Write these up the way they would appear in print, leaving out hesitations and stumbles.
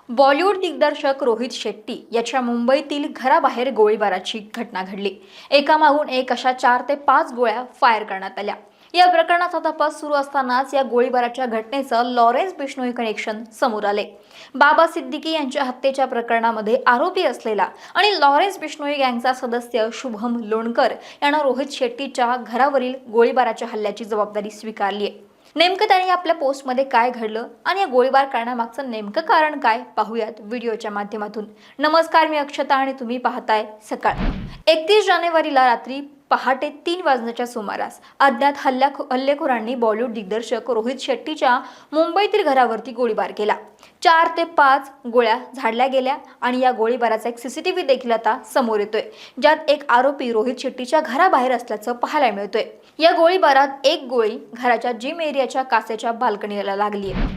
बॉलिवूड दिग्दर्शक रोहित शेट्टी याच्या मुंबईतील घराबाहेर गोळीबाराची घटना घडली। एकामागून एक अशा 4 ते 5 गोळ्या फायर करण्यात आल्या। या प्रकरणाचा तपास सुरू असतानाच या गोळीबाराच्या घटनेचं लॉरेन्स बिश्नोई कनेक्शन समोर आले। बाबा सिद्दीकी यांच्या हत्येच्या प्रकरणामध्ये आरोपी असलेला आणि लॉरेन्स बिश्नोई गँगचा सदस्य शुभम लोणकर यानं रोहित शेट्टीच्या घरावरील गोळीबाराच्या हल्ल्याची जबाबदारी स्वीकारली आहे। नेमकं त्याने आपल्या पोस्टमध्ये काय घडलं आणि या गोळीबार करण्यामागचं नेमकं कारण काय पाहूयात व्हिडिओच्या माध्यमातून। नमस्कार, मी अक्षता आणि तुम्ही पाहताय सकाळ। 31 जानेवारीला रात्री पहाटे 3 वाजण्याच्या सुमारास अज्ञात हल्लेखोरांनी बॉलिवूड दिग्दर्शक रोहित शेट्टीच्या मुंबईतील घरावरती गोळीबार केला। 4 ते 5 गोळ्या झाडल्या गेल्या आणि या गोळीबाराचा एक सीसीटीव्ही देखील आता समोर येतोय, ज्यात एक आरोपी रोहित शेट्टीच्या घराबाहेर असल्याचं पाहायला मिळतोय। या गोळीबारात एक गोळी घराच्या जिम एरियाच्या काचेच्या बाल्कनीला लागली आहे।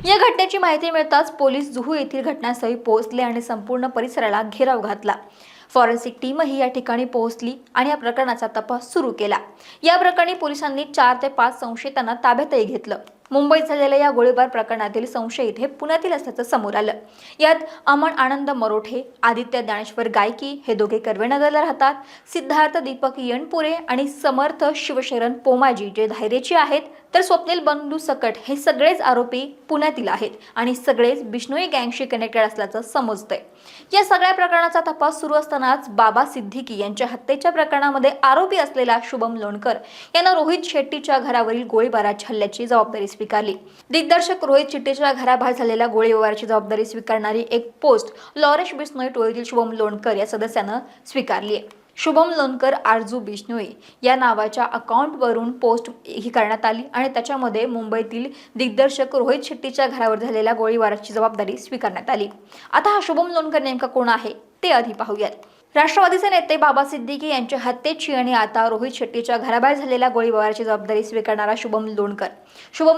या घटनेची माहिती मिळताच पोलीस जुहू येथील घटनास्थळी पोहोचले आणि संपूर्ण परिसराला घेराव घातला। फॉरेन्सिक टीमही या ठिकाणी पोहोचली आणि या प्रकरणाचा तपास सुरू केला। या प्रकरणी पोलिसांनी 4 ते 5 संशयितांना ताब्यातही घेतलं। मुंबईत झालेल्या या गोळीबार प्रकरणातील संशयित हे पुण्यातील असल्याचं समोर आलं। यात अमन आनंद मरोठे, आदित्य ज्ञानेश्वर गायकी हे दोघे कर्वेनगरला राहतात। सिद्धार्थ दीपक यनपुरे आणि समर्थ शिवशरण पोमाजी जे धायरेचे आहेत, तर स्वप्नील बंधू सकट हे सगळेच आरोपी पुण्यातील आहेत आणि सगळेच बिश्नोई गँगशी कनेक्टेड असल्याचं समजतंय। या सगळ्या प्रकरणाचा तपास सुरू असतानाच बाबा सिद्दीकी यांच्या हत्येच्या प्रकरणामध्ये आरोपी असलेला शुभम लोणकर यानं रोहित शेट्टीच्या घरावरील गोळीबाराच्या हल्ल्याची जबाबदारी स्वीकारली। दिग्दर्शक रोहित शेट्टीच्या घराबाहेर झालेल्या गोळीबाराची जबाबदारी स्वीकारणारी एक पोस्ट लॉरेन्स बिश्नोई टोळीतील शुभम लोणकर या सदस्यानं स्वीकारली आहे। शुभम लोणकर आरजू बिश्नोई या नावाच्या अकाउंटवरून पोस्ट ही करण्यात आली आणि त्याच्यामध्ये मुंबईतील दिग्दर्शक रोहित शेट्टीच्या घरावर झालेल्या गोळीबाराची जबाबदारी स्वीकारण्यात आली। आता हा शुभम लोणकर नेमका कोण आहे ते आधी पाहूयात। राष्ट्रवादीचे नेते बाबा सिद्दीकी यांच्या हत्येची आणि आता रोहित शेट्टीच्या घराबाहेर झालेल्या गोळीबाराची जबाबदारी स्वीकारणारा शुभम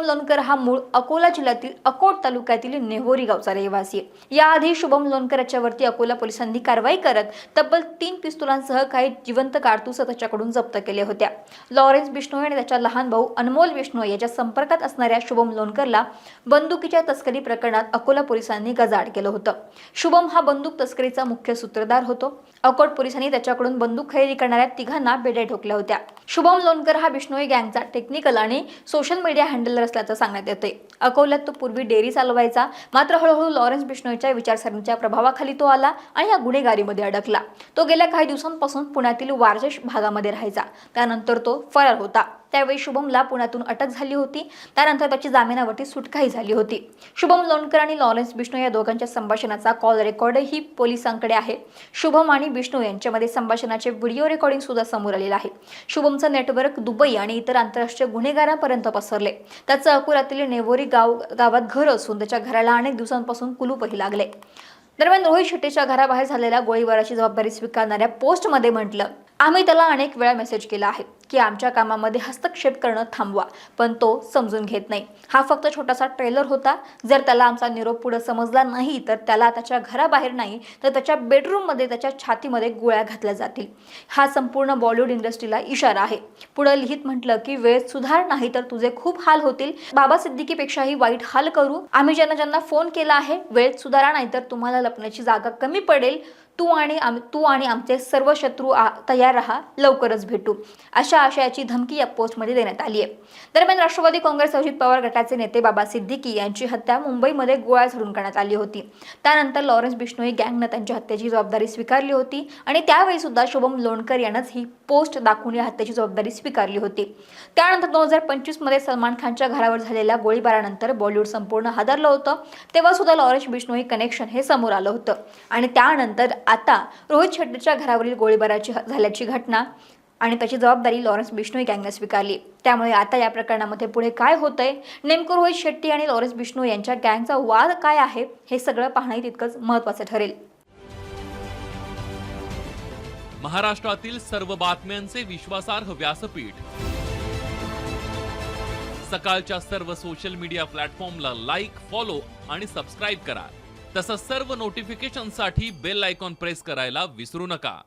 लोणकर हा मूळ अकोला जिल्ह्यातील अकोट तालुक्यातील नेहोरी गावचा रहिवासी आहे। याआधी शुभम लोणकर याच्यावरती अकोला पोलिसांनी कारवाई करत तब्बल 3 पिस्तुलांसह काही जिवंत कारतूस त्याच्याकडून जप्त केल्या होत्या। लॉरेन्स बिश्नोई आणि त्याचा लहान भाऊ अनमोल बिश्नोई याच्या संपर्कात असणाऱ्या शुभम लोणकरला बंदुकीच्या तस्करी प्रकरणात अकोला पोलिसांनी गजाआड केलं होतं। शुभम हा बंदूक तस्करीचा मुख्य सूत्रधार होतो। अकोट पोलिसांनी त्याच्याकडून बंदूक खरेदी करणाऱ्या तिघांना बेड्या ठोकल्या होत्या। शुभम लोणकर हा बिश्नोई गँगचा टेक्निकल आणि सोशल मीडिया हँडलर असल्याचं सांगण्यात येते। अकोल्यात तो पूर्वी डेअरी चालवायचा, मात्र हळूहळू लॉरेन्स बिश्नोईच्या विचारसरणीच्या प्रभावाखाली तो आला आणि या गुन्हेगारीमध्ये अडकला। तो गेल्या काही दिवसांपासून पुण्यातील वारजेश भागामध्ये राहायचा। त्यानंतर तो फरार होता। त्यावेळी शुभमला पुण्यातून अटक झाली होती। त्यानंतर त्याची जामिनावरती सुटकाही झाली होती। शुभम लोणकर आणि लॉरेन्स बिश्नोई या दोघांच्या संभाषणाचा कॉल रेकॉर्डही पोलिसांकडे आहे। शुभम आणि बिश्नोई यांच्यामध्ये संभाषणाचे व्हिडिओ रेकॉर्डिंग सुद्धा समोर आलेलं आहे। शुभमचं नेटवर्क दुबई आणि इतर आंतरराष्ट्रीय गुन्हेगारांपर्यंत पसरले। त्याचं अकोल्यातील नेवोरी गावात घर असून त्याच्या घराला अनेक दिवसांपासून कुलूपही लागले। दरम्यान रोहित शेट्टीच्या घराबाहेर झालेल्या गोळीबाराची जबाबदारी स्वीकारणाऱ्या पोस्टमध्ये म्हटलं, आम्ही त्याला अनेक वेळा मेसेज केला आहे की आमच्या कामामध्ये हस्तक्षेप करणं थांबवा, पण तो समजून घेत नाही। हा फक्त छोटासा ट्रेलर होता। जर त्याला आमचा निरोप पुढे समजला नाही तर त्याला त्याच्या घराबाहेर नाही तर त्याच्या बेडरूममध्ये त्याच्या छातीमध्ये गोळ्या घातल्या जातील। हा संपूर्ण बॉलिवूड इंडस्ट्रीला इशारा आहे। पुढे लिहित म्हटलं की वेळेत सुधार नाही तर तुझे खूप हाल होतील। बाबा सिद्दीकीपेक्षाही वाईट हाल करू। आम्ही ज्यांना फोन केला आहे, वेळेत सुधारा नाही तर तुम्हाला लपण्याची जागा कमी पडेल। तू आणि आमचे सर्व शत्रू तयार राहा, लवकरच भेटू, अशा आशयाची धमकी या पोस्टमध्ये देण्यात आली आहे। दरम्यान राष्ट्रवादी काँग्रेस अजित पवार गटाचे नेते बाबा सिद्दीकी यांची हत्या मुंबईमध्ये गोळ्या झाडून करण्यात आली होती। त्यानंतर लॉरेन्स बिश्नोई गँगनं त्यांच्या हत्येची जबाबदारी स्वीकारली होती आणि त्यावेळी सुद्धा शुभम लोणकर यानंच ही पोस्ट दाखवून या हत्येची जबाबदारी स्वीकारली होती। त्यानंतर 2025 मध्ये सलमान खानच्या घरावर झालेल्या गोळीबारानंतर बॉलिवूड संपूर्ण हादरलं होतं। तेव्हा सुद्धा लॉरेन्स बिश्नोई कनेक्शन हे समोर आलं होतं आणि त्यानंतर आता रोहित शेट्टीच्या घरावरील गोळीबाराची झाल्याची घटना आणि त्याची जबाबदारी लॉरेन्स बिश्नोई गँगने स्वीकारली। त्यामुळे आता या प्रकरणामध्ये पुढे काय होतंय, नेमकं रोहित शेट्टी आणि लॉरेन्स बिश्नोई यांच्या गँगचा वाद काय आहे, हे सगळं पाहणं तितकंच महत्त्वाचं ठरेल। महाराष्ट्रातील सर्व बातम्यांचे विश्वासार्ह व्यासपीठ. सकाळच्या सर्व सोशल मीडिया प्लॅटफॉर्मला लाईक, फॉलो आणि सबस्क्राईब करा. तसंच सर्व नोटिफिकेशनसाठी बेल आयकॉन प्रेस करायला विसरू नका.